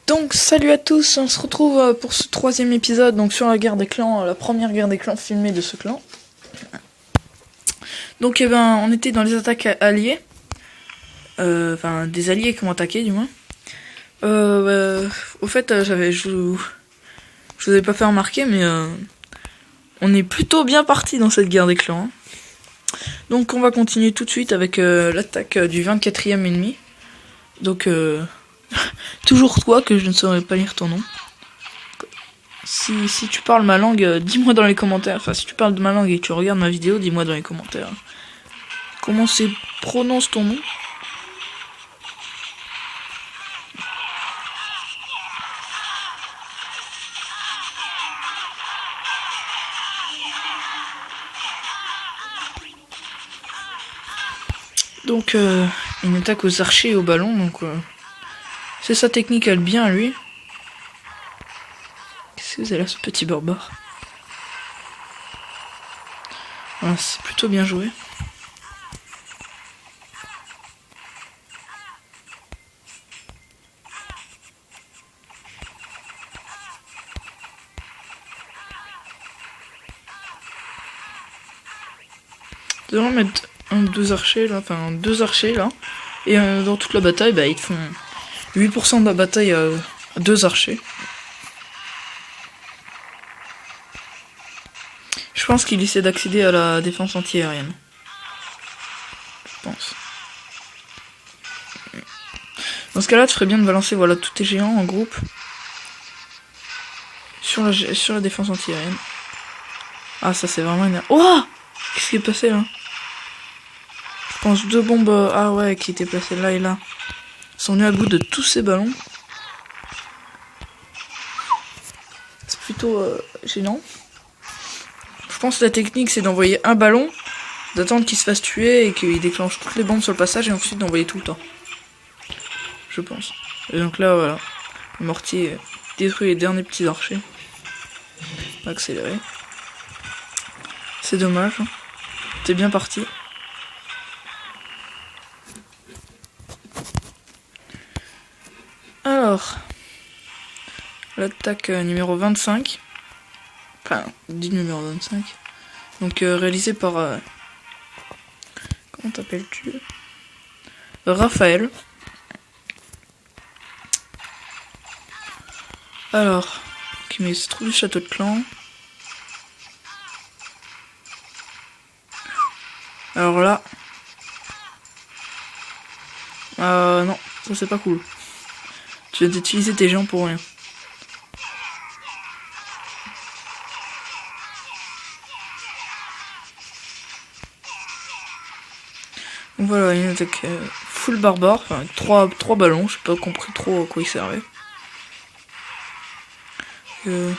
Donc salut à tous, on se retrouve pour ce troisième épisode donc sur la guerre des clans, la première guerre des clans filmée de ce clan. Donc on était dans les attaques alliées, enfin des alliés qui ont attaqué du moins. Au fait je vous avais pas fait remarquer mais on est plutôt bien parti dans cette guerre des clans. Hein. Donc on va continuer tout de suite avec l'attaque du 24e ennemi. Donc toujours toi, que je ne saurais pas lire ton nom. Si tu parles ma langue, dis-moi dans les commentaires. Enfin, si tu parles de ma langue et que tu regardes ma vidéo, dis-moi dans les commentaires. Comment c'est prononce ton nom? Donc, une attaque aux archers et aux ballons, donc c'est sa technique, elle bien à lui. Qu'est-ce que c'est là, ce petit barbare? Voilà, c'est plutôt bien joué. Nous devons mettre deux archers là, et dans toute la bataille, ils te font 8% de la bataille à deux archers. Je pense qu'il essaie d'accéder à la défense anti-aérienne. Je pense. Dans ce cas-là, tu ferais bien de balancer tous tes géants en groupe sur la défense anti-aérienne. Ah, ça c'est vraiment une... Oh! Qu'est-ce qui est passé là? Je pense deux bombes qui étaient placées là et là sont venues à bout de tous ces ballons. C'est plutôt gênant. Je pense que la technique c'est d'envoyer un ballon, d'attendre qu'il se fasse tuer et qu'il déclenche toutes les bombes sur le passage et ensuite d'envoyer tout le temps. Je pense. Et donc là voilà, le mortier détruit les derniers petits archers. Accéléré. C'est dommage. Hein. T'es bien parti. Alors, l'attaque numéro 25. Enfin, dit numéro 25. Donc réalisé par... comment t'appelles-tu? Raphaël. Alors, qui met se trouve du château de clan. Alors là... non, ça c'est pas cool. Tu viens d'utiliser tes géants pour rien. Donc voilà, une attaque full barbare, enfin trois ballons, j'ai pas compris trop à quoi ils servaient. Il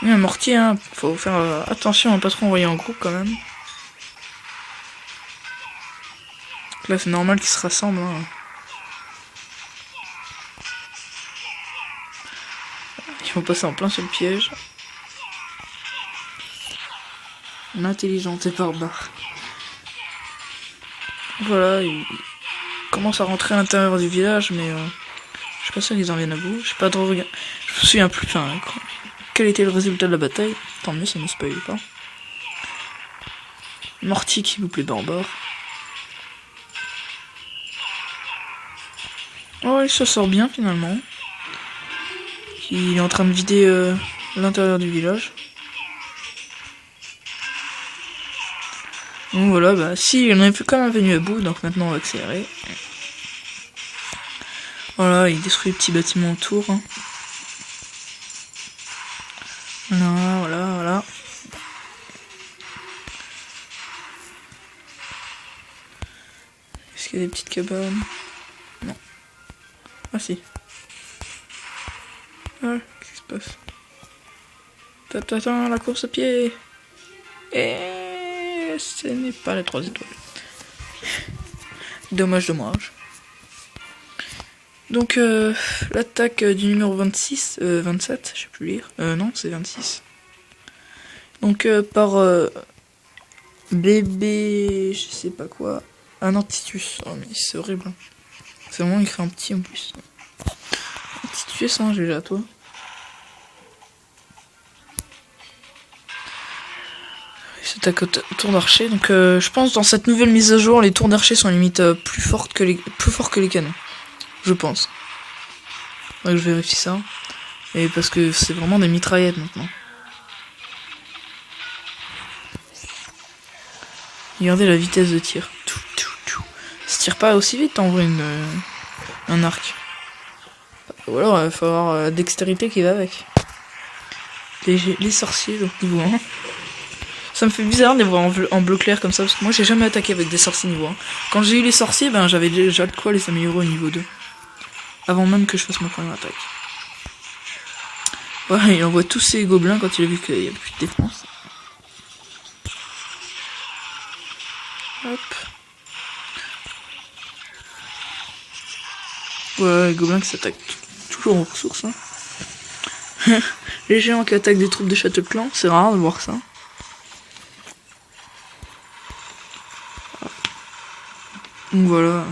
y a un mortier, hein, faut faire attention à pas trop envoyer en groupe quand même. Là c'est normal qu'ils se rassemblent. Hein. Ils vont passer en plein sur le piège. L'intelligent et barbare. Voilà, ils commencent à rentrer à l'intérieur du village, mais je suis pas sûr qu'ils en viennent à bout. Je sais pas trop regarder. Je me souviens plus. Enfin, quel était le résultat de la bataille? Tant mieux, ça ne spoil pas. Mortier qui loupe les barbares. Oh, il se sort bien finalement. Il est en train de vider l'intérieur du village. Donc voilà, si, il en avait quand même venu à bout, donc maintenant on va accélérer. Voilà, il détruit les petits bâtiments autour. Hein. Voilà. Est-ce qu'il y a des petites cabanes? Non. Ah si. Ah, qu'est-ce qui se passe? Attends, la course à pied. Et ce n'est pas les 3 étoiles. Dommage. Donc l'attaque du numéro 26, 27, je sais plus lire. Non, c'est 26. Donc par bébé, je sais pas quoi. Un Antitus. Oh mais c'est horrible. C'est vraiment écrit en petit en plus. Si tu fais ça, j'ai à toi. C'est ta tour d'archer. Donc je pense dans cette nouvelle mise à jour, les tours d'archer sont limite plus forts que les canons. Je pense. Donc je vérifie ça. Et parce que c'est vraiment des mitraillettes maintenant. Regardez la vitesse de tir. Ça tire pas aussi vite en vrai un arc. Ou alors il faut avoir la dextérité qui va avec. Les sorciers, donc niveau 1. Ça me fait bizarre de les voir en bleu clair comme ça, parce que moi j'ai jamais attaqué avec des sorciers niveau 1. Quand j'ai eu les sorciers, ben j'avais déjà de quoi les améliorer au niveau 2. Avant même que je fasse ma première attaque. Ouais, il envoie tous ses gobelins quand il a vu qu'il n'y a plus de défense. Hop. Ouais, les gobelins qui s'attaquent toujours aux ressources. Hein. Les géants qui attaquent des troupes de château de clan, c'est rare de voir ça. Donc voilà.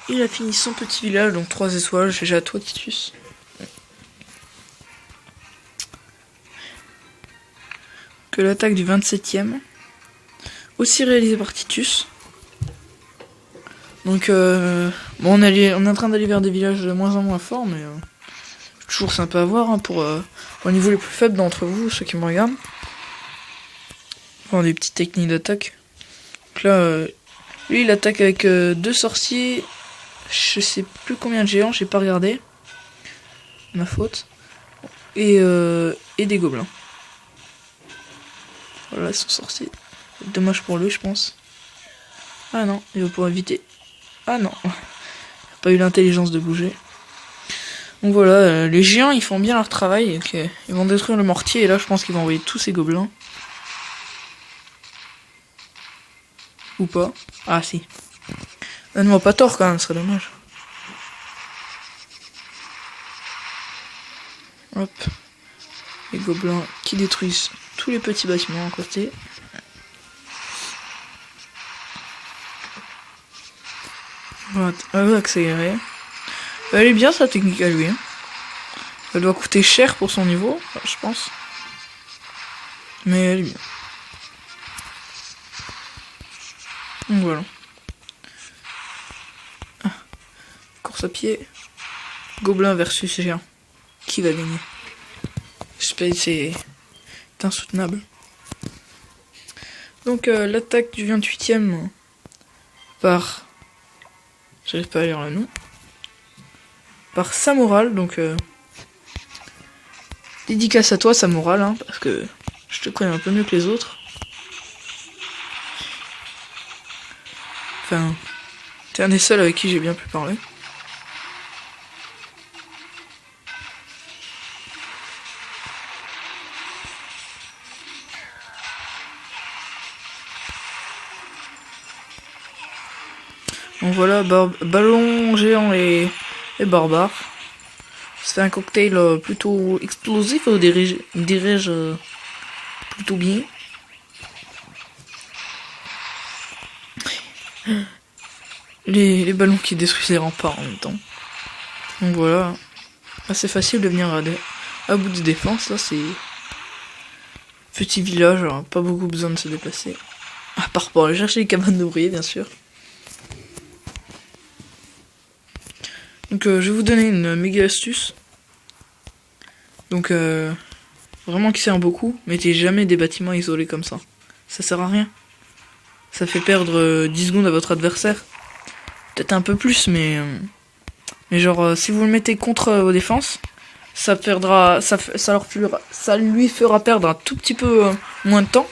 Il a fini son petit village, donc 3 étoiles. GG à toi, Titus. Que l'attaque du 27ème. Aussi réalisée par Titus. Donc, bon, on est en train d'aller vers des villages de moins en moins forts, mais toujours sympa à voir hein, pour au niveau les plus faibles d'entre vous, ceux qui me regardent. Voir des petites techniques d'attaque. Donc là, lui il attaque avec 2 sorciers, je sais plus combien de géants, j'ai pas regardé. Ma faute. Et des gobelins. Voilà, ils sont sortis. Dommage pour lui, je pense. Ah non, il va pouvoir éviter. Ah non. Il n'a pas eu l'intelligence de bouger. Donc voilà, les géants ils font bien leur travail. Okay. Ils vont détruire le mortier et là je pense qu'ils vont envoyer tous ces gobelins. Ou pas. Ah si. Donne-moi pas tort quand même, ce serait dommage. Hop. Les gobelins qui détruisent tous les petits bâtiments à côté. Voilà, elle va accélérer. Elle est bien sa technique à lui. Hein. Elle doit coûter cher pour son niveau, je pense. Mais elle est bien. Donc voilà. Ah. Course à pied. Gobelin versus géant. Qui va gagner? C'est insoutenable. Donc l'attaque du 28ème par... J'arrive pas à lire le nom. Par Samoral, donc dédicace à toi Samoral, hein, parce que je te connais un peu mieux que les autres. Enfin, t'es un des seuls avec qui j'ai bien pu parler. Donc voilà, ballon géant et barbare. C'est un cocktail plutôt explosif, dirais-je plutôt bien. Les ballons qui détruisent les remparts en même temps. Donc voilà, assez facile de venir à bout de défense. Là c'est petit village, alors pas beaucoup besoin de se déplacer. À part pour aller chercher les cabanes d'ouvriers bien sûr. Donc je vais vous donner une méga astuce. Donc vraiment qui sert beaucoup, mettez jamais des bâtiments isolés comme ça. Ça sert à rien. Ça fait perdre 10 secondes à votre adversaire. Peut-être un peu plus, mais genre si vous le mettez contre vos défenses, ça perdra, ça lui fera perdre un tout petit peu moins de temps,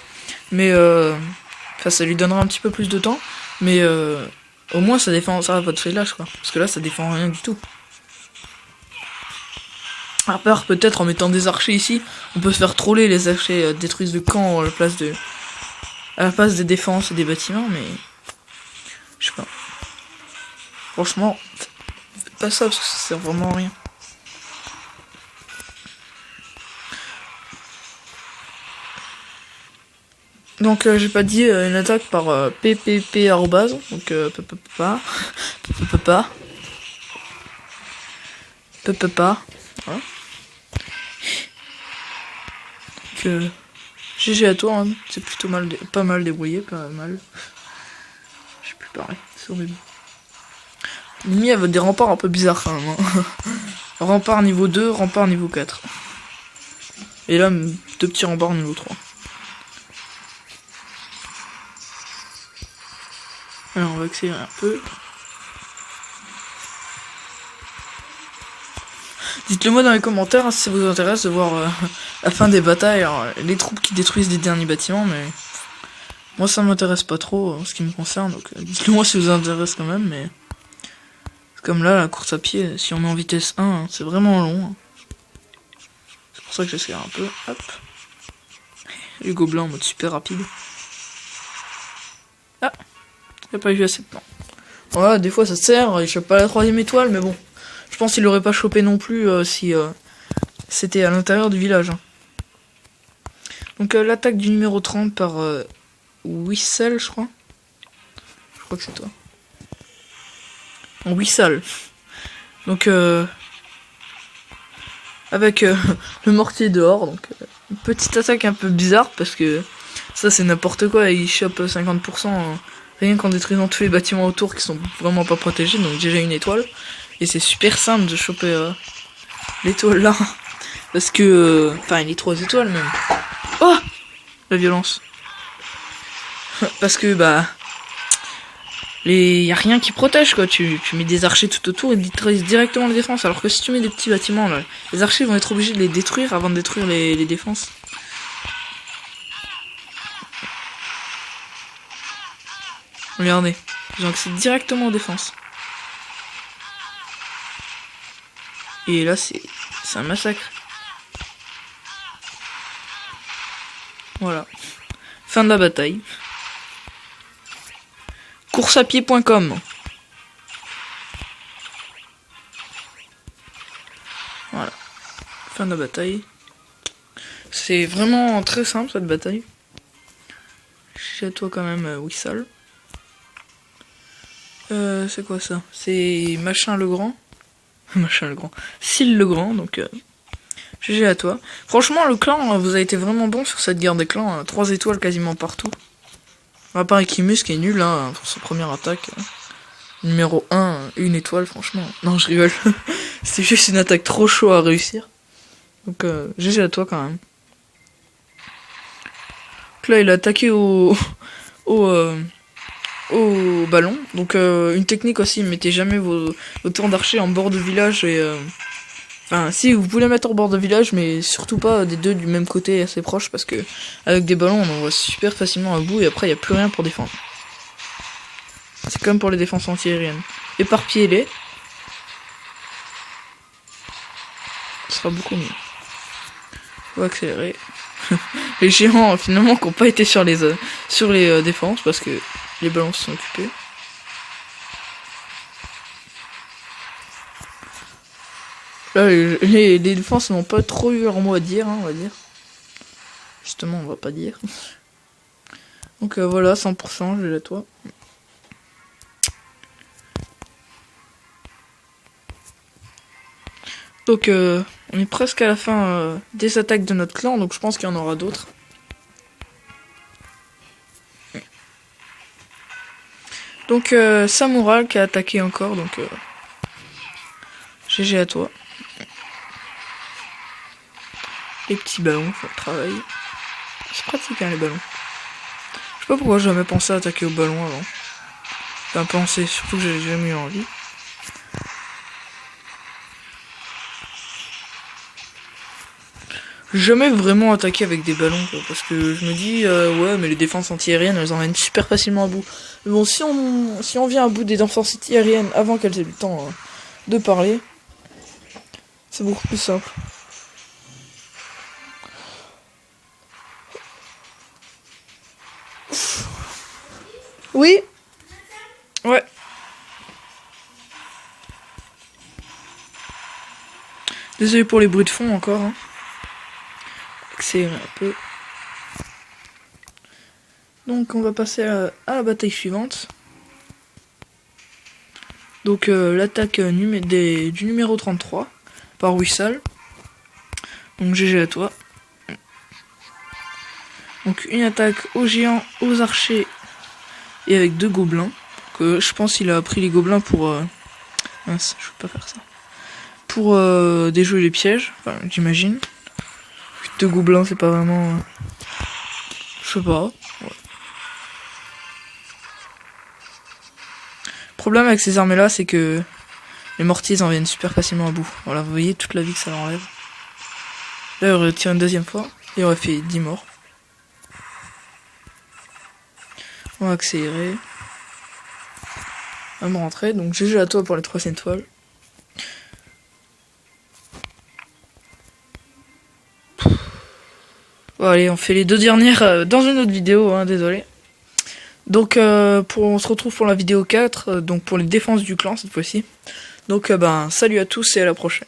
mais enfin ça lui donnera un petit peu plus de temps, mais au moins ça défendra votre village quoi, parce que là ça défend rien du tout. À part peut-être en mettant des archers ici, on peut se faire troller, les archers détruisent le camp à la place des défenses et des bâtiments, mais je sais pas. Franchement, faites pas ça parce que ça sert vraiment à rien. Donc j'ai pas dit une attaque par PPP arrobase, donc PPP, voilà. Donc GG à toi, hein. C'est plutôt pas mal débrouillé, pas mal. Je sais plus pareil, c'est horrible. L'ennemi avait des remparts un peu bizarres quand même. Hein. Rempart niveau 2, rempart niveau 4. Et là, 2 petits remparts niveau 3. Alors on va accélérer un peu. Dites-le moi dans les commentaires hein, si ça vous intéresse de voir la fin des batailles, alors, les troupes qui détruisent les derniers bâtiments, mais moi ça m'intéresse pas trop en ce qui me concerne, donc dites-le moi si ça vous intéresse quand même, mais comme là la course à pied, si on met en vitesse 1, hein, c'est vraiment long. Hein. C'est pour ça que j'essaie un peu, hop. Les gobelins en mode super rapide. Ah, il a pas eu assez de temps. Voilà, des fois ça sert, il chope pas la 3ème étoile, mais bon. Je pense qu'il l'aurait pas chopé non plus si c'était à l'intérieur du village. Hein. Donc l'attaque du numéro 30 par Wissel, je crois. Je crois que c'est toi. En Wissel. Donc avec le mortier dehors. Donc une petite attaque un peu bizarre parce que ça c'est n'importe quoi. Il chope 50% rien qu'en détruisant tous les bâtiments autour qui sont vraiment pas protégés. Donc déjà une étoile. Et c'est super simple de choper l'étoile là. Parce que... Enfin, les 3 étoiles même. Oh, la violence. Parce que, bah... y a rien qui protège, quoi. Tu mets des archers tout autour et ils détruisent directement les défenses. Alors que si tu mets des petits bâtiments, là, les archers vont être obligés de les détruire avant de détruire les défenses. Regardez. Ils ont accès directement aux défenses. Et là, c'est un massacre. Voilà. Fin de la bataille. Courseapied.com. Voilà. Fin de la bataille. C'est vraiment très simple cette bataille. Chez toi quand même, Wissal. C'est quoi ça? C'est Machin le Grand. Machin le Grand. Syl le Grand, donc... GG à toi. Franchement, le clan, vous avez été vraiment bon sur cette guerre des clans. 3 étoiles quasiment partout. À part Equimus qui est nul hein, pour sa première attaque. Numéro 1, 1 étoile, franchement. Non, je rigole. C'est juste une attaque trop chaud à réussir. Donc, GG à toi quand même. Donc là, il a attaqué au ballon. Donc, une technique aussi, mettez jamais vos tours d'archer en bord de village et... Enfin, si, vous pouvez les mettre en bord de village, mais surtout pas des deux du même côté assez proches, parce que avec des ballons, on envoie super facilement à bout, et après, il n'y a plus rien pour défendre. C'est comme pour les défenses anti-aériennes. Éparpillez-les. Ce sera beaucoup mieux. Faut accélérer. Les géants, finalement, qui n'ont pas été sur les défenses, parce que les ballons se sont occupés. Là, les défenses n'ont pas trop eu leur mot à dire, hein, on va dire. Justement, on va pas dire. Donc voilà, 100%, j'ai à toi. Donc on est presque à la fin des attaques de notre clan, donc je pense qu'il y en aura d'autres. Donc Samurai qui a attaqué encore, donc GG à toi. Les petits ballons, faut le travail. C'est pratique hein, les ballons. Je sais pas pourquoi j'ai jamais pensé à attaquer au ballon avant. Enfin pensé, surtout que j'ai jamais eu envie. J'ai jamais vraiment attaqué avec des ballons quoi, parce que je me dis ouais mais les défenses anti-aériennes elles en viennent super facilement à bout. Mais bon si on vient à bout des défenses anti-aériennes avant qu'elles aient le temps de parler, c'est beaucoup plus simple. Oui. Ouais. Désolé pour les bruits de fond encore. Hein. Accélérer un peu. Donc on va passer à la bataille suivante. Donc l'attaque du numéro 33 par Wissal. Donc GG à toi. Donc une attaque aux géants, aux archers et avec 2 gobelins. Que je pense qu'il a pris les gobelins pour... Mince, je peux pas faire ça. Pour déjouer les pièges, enfin, j'imagine. 2 gobelins, c'est pas vraiment... Je sais pas. Ouais. Le problème avec ces armées là, c'est que les mortiers ils en viennent super facilement à bout. Voilà, vous voyez toute la vie que ça l'enlève. Là, il aurait tiré une deuxième fois et il aurait fait 10 morts. On va accélérer. On va me rentrer, donc GG à toi pour les 3 étoiles. Bon, allez, on fait les 2 dernières dans une autre vidéo, hein, désolé. Donc on se retrouve pour la vidéo 4, donc pour les défenses du clan cette fois-ci. Donc salut à tous et à la prochaine.